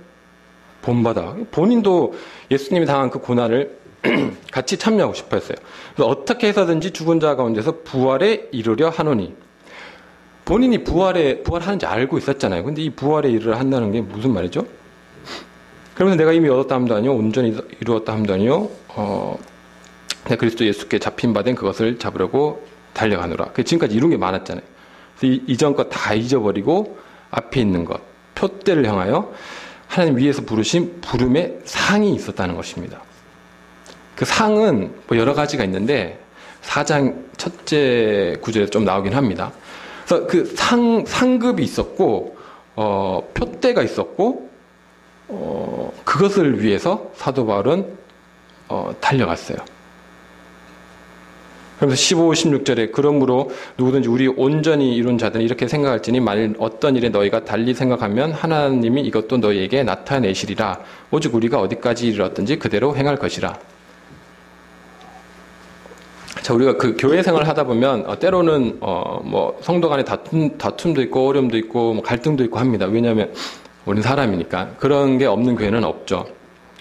본받아. 본인도 예수님이 당한 그 고난을 같이 참여하고 싶어 했어요. 그래서 어떻게 해서든지 죽은 자 가운데서 부활에 이르려 하노니. 본인이 부활하는지 알고 있었잖아요. 근데 이 부활에 이르려 한다는 게 무슨 말이죠? 그러면서 내가 이미 얻었다 함도 아니요, 온전히 이루었다 함도 아니요, 내가 그리스도 예수께 잡힌 바 된 그것을 잡으려고 달려가노라. 지금까지 이룬 게 많았잖아요. 그래서 이전 것 다 잊어버리고 앞에 있는 것, 표대를 향하여 하나님 위에서 부르신 부름의 상이 있었다는 것입니다. 그 상은 뭐 여러 가지가 있는데 4장 첫째 구절에 좀 나오긴 합니다. 그래서 그 상급이 있었고, 표대가 있었고, 그것을 위해서 사도 바울은 달려갔어요. 그러면서 15, 16절에 그러므로 누구든지 우리 온전히 이룬 자들은 이렇게 생각할지니 만일 어떤 일에 너희가 달리 생각하면 하나님이 이것도 너희에게 나타내시리라. 오직 우리가 어디까지 이르렀든지 그대로 행할 것이라. 자, 우리가 그 교회 생활을 하다 보면 때로는 뭐 성도 간에 다툼도 있고 어려움도 있고 뭐 갈등도 있고 합니다. 왜냐하면 우리는 사람이니까. 그런 게 없는 교회는 없죠.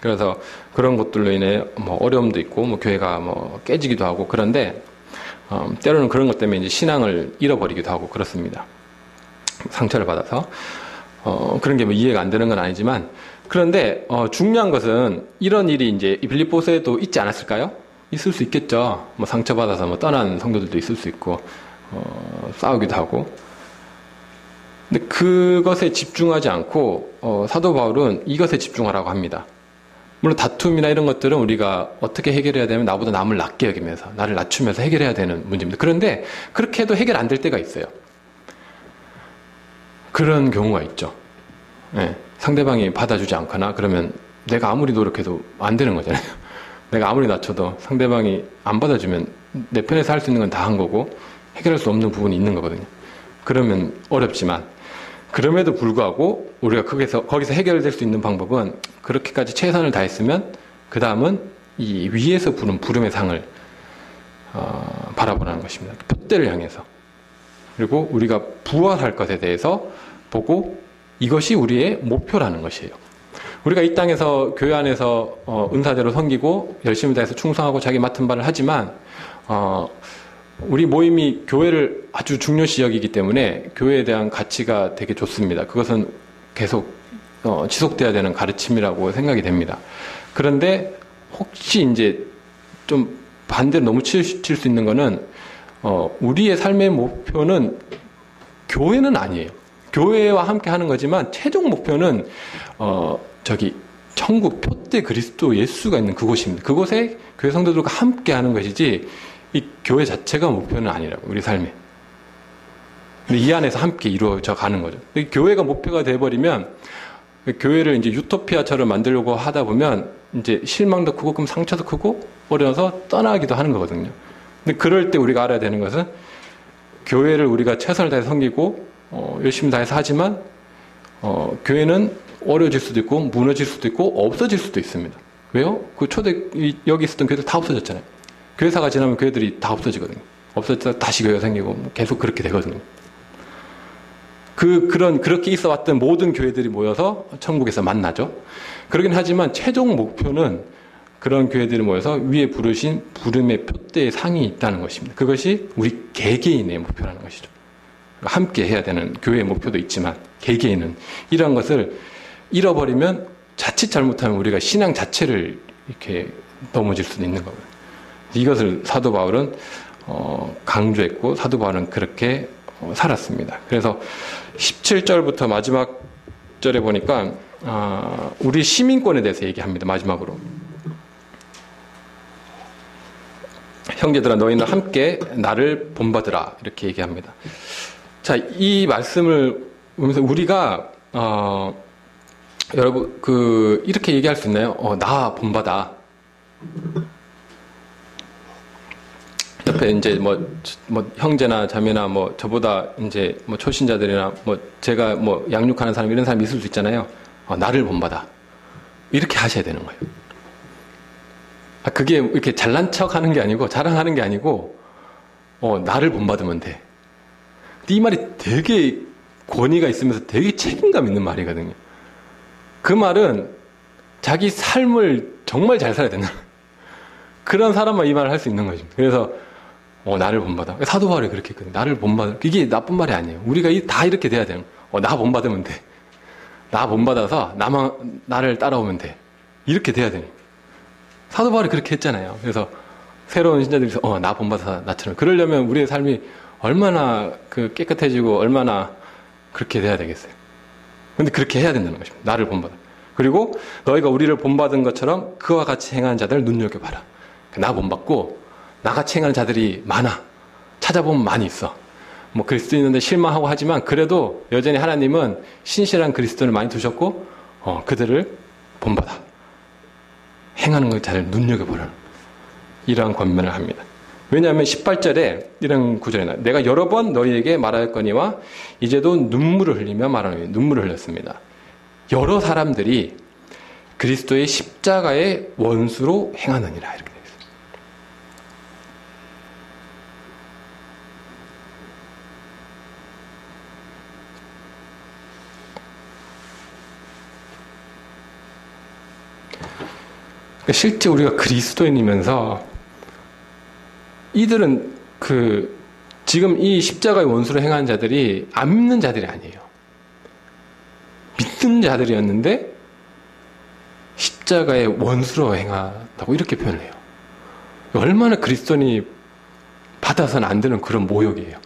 그래서 그런 것들로 인해 뭐 어려움도 있고 뭐 교회가 뭐 깨지기도 하고 그런데 때로는 그런 것 때문에 이제 신앙을 잃어버리기도 하고 그렇습니다. 상처를 받아서 그런 게 뭐 이해가 안 되는 건 아니지만, 그런데 중요한 것은 이런 일이 이제 빌립보서에도 있지 않았을까요? 있을 수 있겠죠. 뭐 상처받아서 뭐 떠난 성도들도 있을 수 있고 싸우기도 하고. 근데 그것에 집중하지 않고 사도 바울은 이것에 집중하라고 합니다. 물론 다툼이나 이런 것들은 우리가 어떻게 해결해야 되면 나보다 남을 낮게 여기면서 나를 낮추면서 해결해야 되는 문제입니다. 그런데 그렇게 해도 해결 안 될 때가 있어요. 그런 경우가 있죠. 네, 상대방이 받아주지 않거나 그러면 내가 아무리 노력해도 안 되는 거잖아요. 내가 아무리 낮춰도 상대방이 안 받아주면 내 편에서 할 수 있는 건 다 한 거고 해결할 수 없는 부분이 있는 거거든요. 그러면 어렵지만, 그럼에도 불구하고 우리가 거기서 해결될 수 있는 방법은 그렇게까지 최선을 다했으면 그 다음은 이 위에서 부른 부름의 상을 바라보라는 것입니다. 표대를 향해서. 그리고 우리가 부활할 것에 대해서 보고 이것이 우리의 목표라는 것이에요. 우리가 이 땅에서 교회 안에서 은사대로 섬기고 열심히 다해서 충성하고 자기 맡은 바를 하지만 우리 모임이 교회를 아주 중요시 여기기 때문에 교회에 대한 가치가 되게 좋습니다. 그것은 계속 지속돼야 되는 가르침이라고 생각이 됩니다. 그런데 혹시 이제 좀 반대로 너무 칠 수 있는 거는 우리의 삶의 목표는 교회는 아니에요. 교회와 함께 하는 거지만 최종 목표는 천국 표대 그리스도 예수가 있는 그곳입니다. 그곳에 교회 성도들과 함께 하는 것이지 이 교회 자체가 목표는 아니라고, 우리 삶에. 근데 이 안에서 함께 이루어져 가는 거죠. 교회가 목표가 돼버리면 교회를 이제 유토피아처럼 만들려고 하다 보면 이제 실망도 크고 그럼 상처도 크고 어려워서 떠나기도 하는 거거든요. 근데 그럴 때 우리가 알아야 되는 것은 교회를 우리가 최선을 다해서 섬기고 열심히 다해서 하지만 교회는 어려워질 수도 있고 무너질 수도 있고 없어질 수도 있습니다. 왜요? 그 여기 있었던 교회들 다 없어졌잖아요. 교회사가 지나면 교회들이 다 없어지거든요. 없어졌다 다시 교회가 생기고 계속 그렇게 되거든요. 그렇게 있어 왔던 모든 교회들이 모여서 천국에서 만나죠. 그러긴 하지만 최종 목표는 그런 교회들이 모여서 위에 부르신 부름의 표대의 상이 있다는 것입니다. 그것이 우리 개개인의 목표라는 것이죠. 함께 해야 되는 교회의 목표도 있지만 개개인은 이러한 것을 잃어버리면 자칫 잘못하면 우리가 신앙 자체를 이렇게 넘어질 수도 있는 거거든요. 이것을 사도 바울은 강조했고 사도 바울은 그렇게 살았습니다. 그래서 17절부터 마지막 절에 보니까 우리 시민권에 대해서 얘기합니다. 마지막으로. 형제들아 너희는 함께 나를 본받으라 이렇게 얘기합니다. 자, 이 말씀을 보면서 우리가 여러분 이렇게 얘기할 수 있나요? 나 본받아. 옆에 이제 뭐 형제나 자매나 뭐 저보다 이제 뭐 초신자들이나 뭐 제가 뭐 양육하는 사람 이런 사람이 있을 수 있잖아요. 나를 본받아. 이렇게 하셔야 되는 거예요. 그게 이렇게 잘난 척 하는 게 아니고 자랑하는 게 아니고 나를 본받으면 돼. 이 말이 되게 권위가 있으면서 되게 책임감 있는 말이거든요. 그 말은 자기 삶을 정말 잘 살아야 된다. 그런 사람만 이 말을 할 수 있는 거죠. 그래서 나를 본받아. 사도 바울이 그렇게 했거든요. 나를 본받아. 이게 나쁜 말이 아니에요. 우리가 다 이렇게 돼야 돼요. 나 본받으면 돼. 나 본받아서 나를 따라오면 돼. 이렇게 돼야 돼요. 사도 바울이 그렇게 했잖아요. 그래서 새로운 신자들이 나 본받아서 나처럼. 그러려면 우리의 삶이 얼마나 깨끗해지고 얼마나 그렇게 돼야 되겠어요. 근데 그렇게 해야 된다는 것입니다. 나를 본받아. 그리고 너희가 우리를 본받은 것처럼 그와 같이 행하는 자들을 눈여겨봐라. 나 본받고 나같이 행하는 자들이 많아. 찾아보면 많이 있어. 뭐 그리스도인인데 실망하고 하지만 그래도 여전히 하나님은 신실한 그리스도인을 많이 두셨고 그들을 본받아. 행하는 걸 잘 눈여겨보라. 이러한 권면을 합니다. 왜냐하면 18절에 이런 구절이 나와요. 내가 여러 번 너희에게 말하였거니와 이제도 눈물을 흘리며 말하노니 눈물을 흘렸습니다. 여러 사람들이 그리스도의 십자가의 원수로 행하느니라 이렇게 되어 있습니다. 실제 우리가 그리스도인이면서 이들은 지금 이 십자가의 원수로 행하는 자들이 안 믿는 자들이 아니에요. 믿는 자들이었는데 십자가의 원수로 행한다고 이렇게 표현을 해요. 얼마나 그리스도인이 받아서는 안 되는 그런 모욕이에요.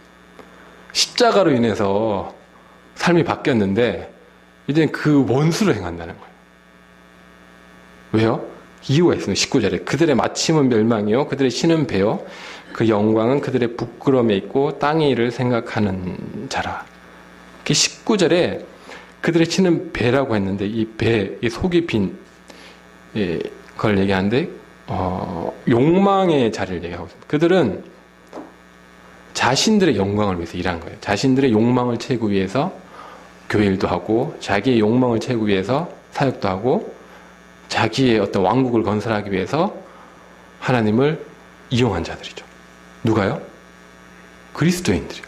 십자가로 인해서 삶이 바뀌었는데 이제는 그 원수로 행한다는 거예요. 왜요? 이유가 있습니다. 19절에 그들의 마침은 멸망이요 그들의 신은 배요 그 영광은 그들의 부끄러움에 있고 땅의 일을 생각하는 자라. 19절에 그들의 신은 배라고 했는데 이 배, 이 속이 빈 걸 얘기하는데 욕망의 자리를 얘기하고 있습니다. 그들은 자신들의 영광을 위해서 일한 거예요. 자신들의 욕망을 채우기 위해서 교회 일도 하고 자기의 욕망을 채우기 위해서 사역도 하고 자기의 어떤 왕국을 건설하기 위해서 하나님을 이용한 자들이죠. 누가요? 그리스도인들이요.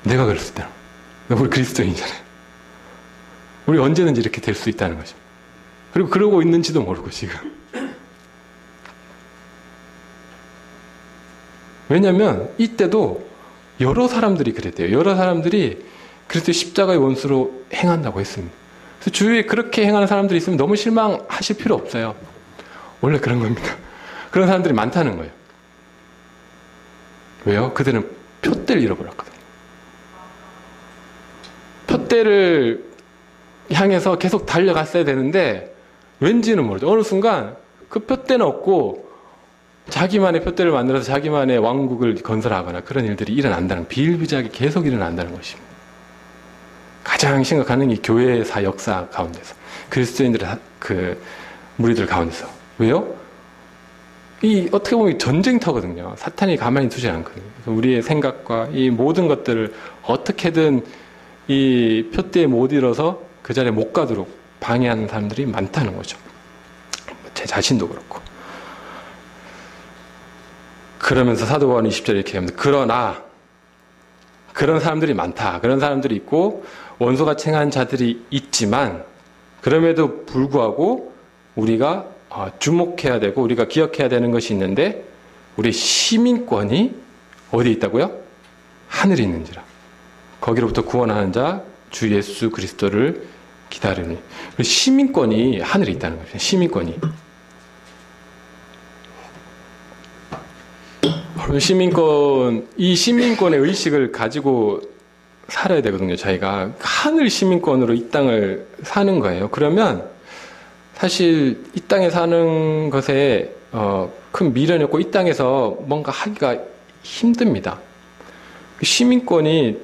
내가 그랬을 때는 우리 그리스도인이잖아요. 우리 언제든지 이렇게 될 수 있다는 거죠. 그리고 그러고 있는지도 모르고 지금. 왜냐하면 이때도 여러 사람들이 그랬대요. 여러 사람들이 그리스도의 십자가의 원수로 행한다고 했습니다. 그래서 주위에 그렇게 행하는 사람들이 있으면 너무 실망하실 필요 없어요. 원래 그런 겁니다. 그런 사람들이 많다는 거예요. 왜요? 그들은 표대를 잃어버렸거든요. 표대를 향해서 계속 달려갔어야 되는데 왠지는 모르죠. 어느 순간 그 표대는 없고 자기만의 표대를 만들어서 자기만의 왕국을 건설하거나 그런 일들이 일어난다는 비일비재하게 계속 일어난다는 것입니다. 가장 심각한 이 교회사 역사 가운데서 그리스도인들의 그 무리들 가운데서. 왜요? 이 어떻게 보면 전쟁터거든요. 사탄이 가만히 두지 않거든요. 그래서 우리의 생각과 이 모든 것들을 어떻게든 이 표대에 못 이뤄서 그 자리에 못 가도록 방해하는 사람들이 많다는 거죠. 제 자신도 그렇고. 그러면서 사도 바울은 20절에 이렇게 합니다. 그러나 그런 사람들이 많다. 그런 사람들이 있고 원수가 행한 자들이 있지만 그럼에도 불구하고 우리가 주목해야 되고 우리가 기억해야 되는 것이 있는데 우리 시민권이 어디에 있다고요? 하늘에 있는지라. 거기로부터 구원하는 자 주 예수 그리스도를 기다리니. 시민권이 하늘에 있다는 거죠. 시민권이. 이 시민권의 의식을 가지고 살아야 되거든요. 저희가 하늘 시민권으로 이 땅을 사는 거예요. 그러면 사실 이 땅에 사는 것에 큰 미련이 없고 이 땅에서 뭔가 하기가 힘듭니다. 시민권이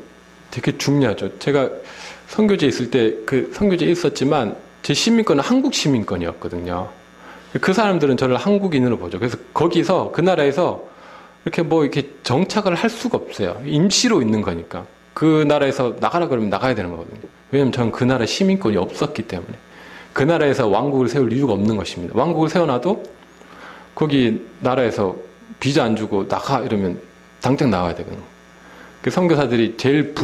되게 중요하죠. 제가 선교지에 있을 때 그 선교지에 있었지만 제 시민권은 한국 시민권이었거든요. 그 사람들은 저를 한국인으로 보죠. 그래서 거기서 그 나라에서 이렇게 정착을 할 수가 없어요. 임시로 있는 거니까. 그 나라에서 나가라 그러면 나가야 되는 거거든요. 왜냐면 저는 그 나라 시민권이 없었기 때문에. 그 나라에서 왕국을 세울 이유가 없는 것입니다. 왕국을 세워놔도 거기 나라에서 비자 안 주고 나가 이러면 당장 나와야 되거든요. 그 선교사들이 제일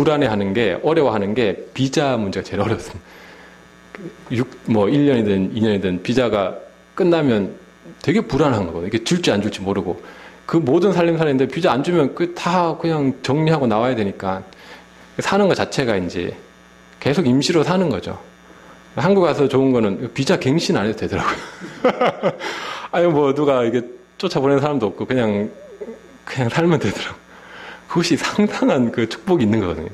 어려워하는 게 비자 문제가 제일 어렵습니다. 1년이든 2년이든 비자가 끝나면 되게 불안한 거거든요. 이게 줄지 안 줄지 모르고. 그 모든 살림살이인데 비자 안 주면 다 그냥 정리하고 나와야 되니까 사는 것 자체가 이제 계속 임시로 사는 거죠. 한국 가서 좋은 거는 비자 갱신 안 해도 되더라고요. 아니 누가 이게 쫓아보내는 사람도 없고 그냥 살면 되더라고요. 그것이 상당한 그 축복이 있는 거거든요.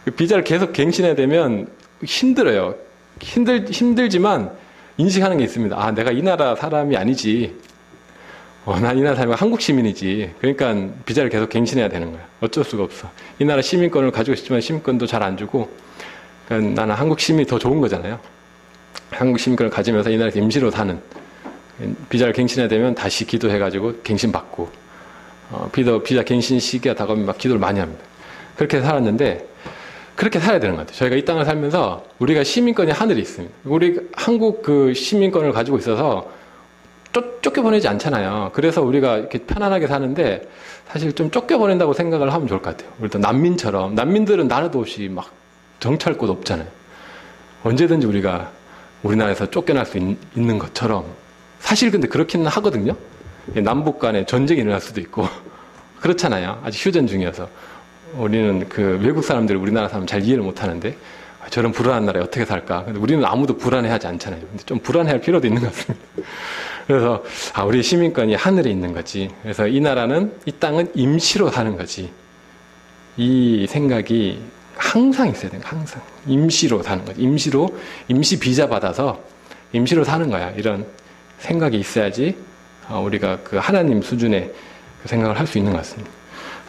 그 비자를 계속 갱신해야 되면 힘들어요. 힘들지만 인식하는 게 있습니다. 아, 내가 이 나라 사람이 아니지. 난 이 나라 사람이 한국 시민이지. 그러니까 비자를 계속 갱신해야 되는 거야. 어쩔 수가 없어. 이 나라 시민권을 가지고 싶지만 시민권도 잘 안 주고 그러니까 나는 한국 시민이 더 좋은 거잖아요. 한국 시민권을 가지면서 이 나라에서 임시로 사는. 비자를 갱신해야 되면 다시 기도해가지고 갱신받고 비자 갱신 시기가 다가오면 막 기도를 많이 합니다. 그렇게 살았는데 그렇게 살아야 되는 것 같아요. 저희가 이 땅을 살면서 우리가 시민권이 하늘에 있습니다. 우리 한국 그 시민권을 가지고 있어서 쫓겨보내지 않잖아요. 그래서 우리가 이렇게 편안하게 사는데 사실 좀 쫓겨보낸다고 생각을 하면 좋을 것 같아요. 우리도 난민처럼. 난민들은 나라도 없이 막 정착할 곳 없잖아요. 언제든지 우리가 우리나라에서 쫓겨날 수 있는 것처럼 사실 근데 그렇기는 하거든요. 남북 간에 전쟁이 일어날 수도 있고 그렇잖아요. 아직 휴전 중이어서 우리는 그 외국 사람들이 우리나라 사람 잘 이해를 못 하는데 저런 불안한 나라에 어떻게 살까? 근데 우리는 아무도 불안해하지 않잖아요. 근데 좀 불안해할 필요도 있는 것 같습니다. 그래서 우리 시민권이 하늘에 있는 거지. 그래서 이 나라는 이 땅은 임시로 사는 거지. 이 생각이 항상 있어야 돼요. 항상 임시로 사는 거지. 임시 비자 받아서 임시로 사는 거야. 이런 생각이 있어야지 우리가 그 하나님 수준의 생각을 할 수 있는 것 같습니다.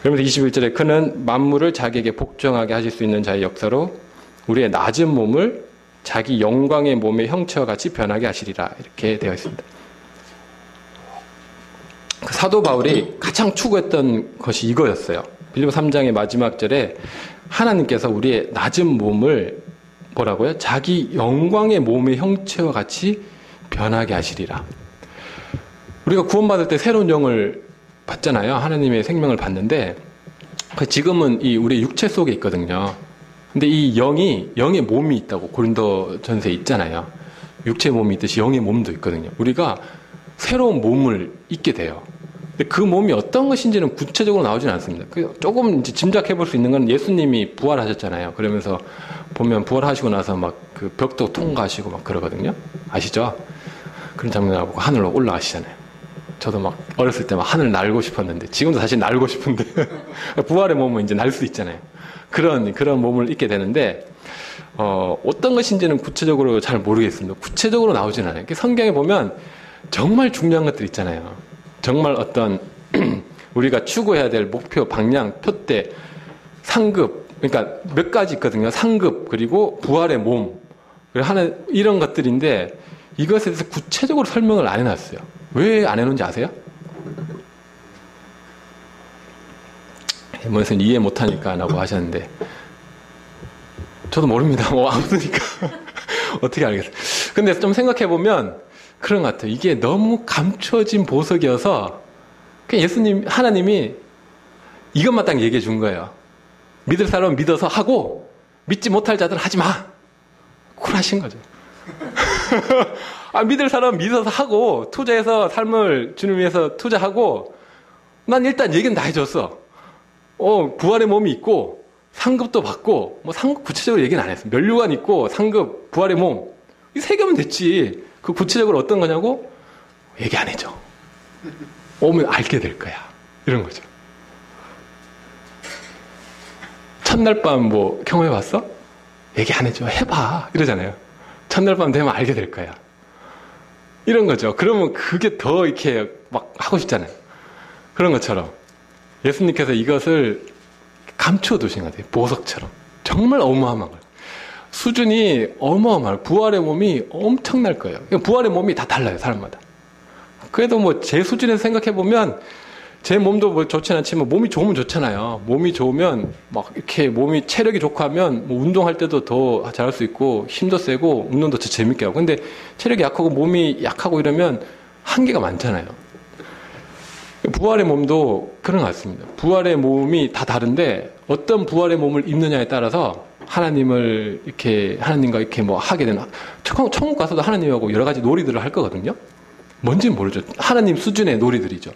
그러면서 21절에 그는 만물을 자기에게 복종하게 하실 수 있는 자의 역사로 우리의 낮은 몸을 자기 영광의 몸의 형체와 같이 변하게 하시리라 이렇게 되어 있습니다. 그 사도 바울이 가장 추구했던 것이 이거였어요. 빌립보 3장의 마지막 절에 하나님께서 우리의 낮은 몸을 뭐라고요? 자기 영광의 몸의 형체와 같이 변하게 하시리라. 우리가 구원받을 때 새로운 영을 받잖아요. 하나님의 생명을 받는데 지금은 우리 육체 속에 있거든요. 근데 이 영의 몸이 있다고 고린도전서에 있잖아요. 육체의 몸이 있듯이 영의 몸도 있거든요. 우리가 새로운 몸을 입게 돼요. 근데 그 몸이 어떤 것인지는 구체적으로 나오지는 않습니다. 조금 이제 짐작해 볼 수 있는 건 예수님이 부활하셨잖아요. 그러면서 보면 부활하시고 나서 막 그 벽도 통과하시고 막 그러거든요. 아시죠? 그런 장면 나오고 하늘로 올라가시잖아요. 저도 막 어렸을 때 막 하늘 날고 싶었는데 지금도 사실 날고 싶은데 부활의 몸은 이제 날 수 있잖아요. 그런 몸을 입게 되는데 어떤 것인지는 구체적으로 잘 모르겠습니다. 구체적으로 나오진 않아요. 성경에 보면 정말 중요한 것들 있잖아요. 정말 어떤 우리가 추구해야 될 목표, 방향, 표대, 상급 그러니까 몇 가지 있거든요. 상급, 그리고 부활의 몸, 하는 이런 것들인데 이것에 대해서 구체적으로 설명을 안 해놨어요. 왜 안 해놓은지 아세요? 뭐선 이해 못하니까 라고 하셨는데 저도 모릅니다. 뭐 아무니까 어떻게 알겠어요. 근데 좀 생각해보면 그런 것 같아요. 이게 너무 감춰진 보석이어서 그냥 예수님, 하나님이 이것만 딱 얘기해 준 거예요. 믿을 사람은 믿어서 하고 믿지 못할 자들은 하지 마. 쿨하신 거죠. 믿을 사람은 믿어서 하고 투자해서 삶을 주님 위해서 투자하고 난 일단 얘기는 다 해줬어. 부활의 몸이 있고 상급도 받고 뭐 상급 구체적으로 얘기는 안 했어. 면류관 있고 상급, 부활의 몸 이 세 개면 됐지. 그 구체적으로 어떤 거냐고 얘기 안 해줘. 오면 알게 될 거야. 이런 거죠. 첫날 밤 뭐 경험해봤어? 얘기 안 해줘. 해봐. 이러잖아요. 첫날 밤 되면 알게 될 거야. 이런 거죠. 그러면 그게 더 이렇게 막 하고 싶잖아요. 그런 것처럼 예수님께서 이것을 감춰두신 것 같아요. 보석처럼. 정말 어마어마한 거예요. 수준이 어마어마해요. 부활의 몸이 엄청날 거예요. 부활의 몸이 다 달라요. 사람마다. 그래도 뭐 제 수준에서 생각해보면 제 몸도 뭐 좋진 않지만 몸이 좋으면 좋잖아요. 몸이 좋으면 막 이렇게 몸이 체력이 좋고 하면 뭐 운동할 때도 더 잘할 수 있고 힘도 세고 운동도 더 재밌게 하고. 근데 체력이 약하고 몸이 약하고 이러면 한계가 많잖아요. 부활의 몸도 그런 것 같습니다. 부활의 몸이 다 다른데 어떤 부활의 몸을 입느냐에 따라서 하나님을 이렇게 하나님과 이렇게 뭐 하게 되는 천국 가서도 하나님하고 여러 가지 놀이들을 할 거거든요. 뭔지는 모르죠. 하나님 수준의 놀이들이죠.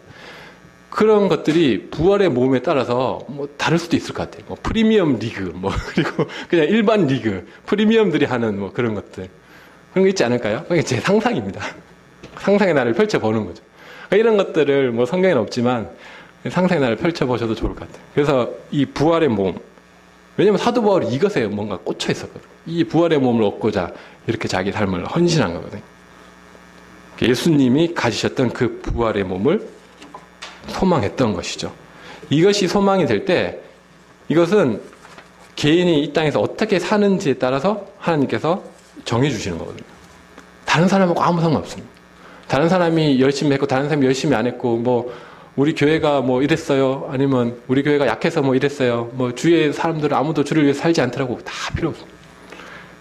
그런 것들이 부활의 몸에 따라서 뭐 다를 수도 있을 것 같아요. 뭐 프리미엄 리그, 뭐 그리고 그냥 일반 리그, 프리미엄들이 하는 뭐 그런 것들 그런 거 있지 않을까요? 그게 제 상상입니다. 상상의 나를 펼쳐보는 거죠. 이런 것들을 뭐 성경에는 없지만 상상의 나를 펼쳐보셔도 좋을 것 같아요. 그래서 이 부활의 몸, 왜냐면 사도 바울이 이것에 뭔가 꽂혀 있었거든요. 이 부활의 몸을 얻고자 이렇게 자기 삶을 헌신한 거거든요. 예수님이 가지셨던 그 부활의 몸을 소망했던 것이죠. 이것이 소망이 될 때 이것은 개인이 이 땅에서 어떻게 사는지에 따라서 하나님께서 정해주시는 거거든요. 다른 사람하고 아무 상관없습니다. 다른 사람이 열심히 했고 다른 사람이 열심히 안 했고 뭐 우리 교회가 뭐 이랬어요. 아니면 우리 교회가 약해서 뭐 이랬어요. 뭐 주위의 사람들은 아무도 주를 위해서 살지 않더라고. 다 필요 없습니다.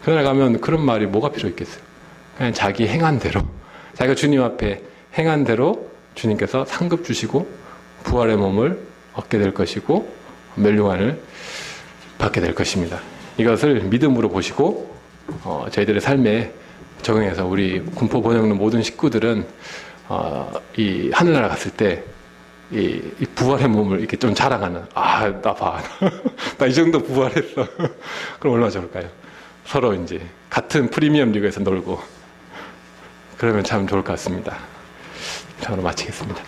그날 가면 그런 말이 뭐가 필요 있겠어요. 그냥 자기 행한 대로 자기가 주님 앞에 행한 대로 주님께서 상급 주시고 부활의 몸을 얻게 될 것이고 멸류관을 받게 될 것입니다. 이것을 믿음으로 보시고 저희들의 삶에 적용해서 우리 군포 번영로 모든 식구들은 이 하늘나라 갔을 때 이 부활의 몸을 이렇게 좀 자랑하는 나 봐. 나 이 정도 부활했어. 그럼 얼마나 좋을까요? 서로 이제 같은 프리미엄 리그에서 놀고 그러면 참 좋을 것 같습니다. 참으로 마치겠습니다.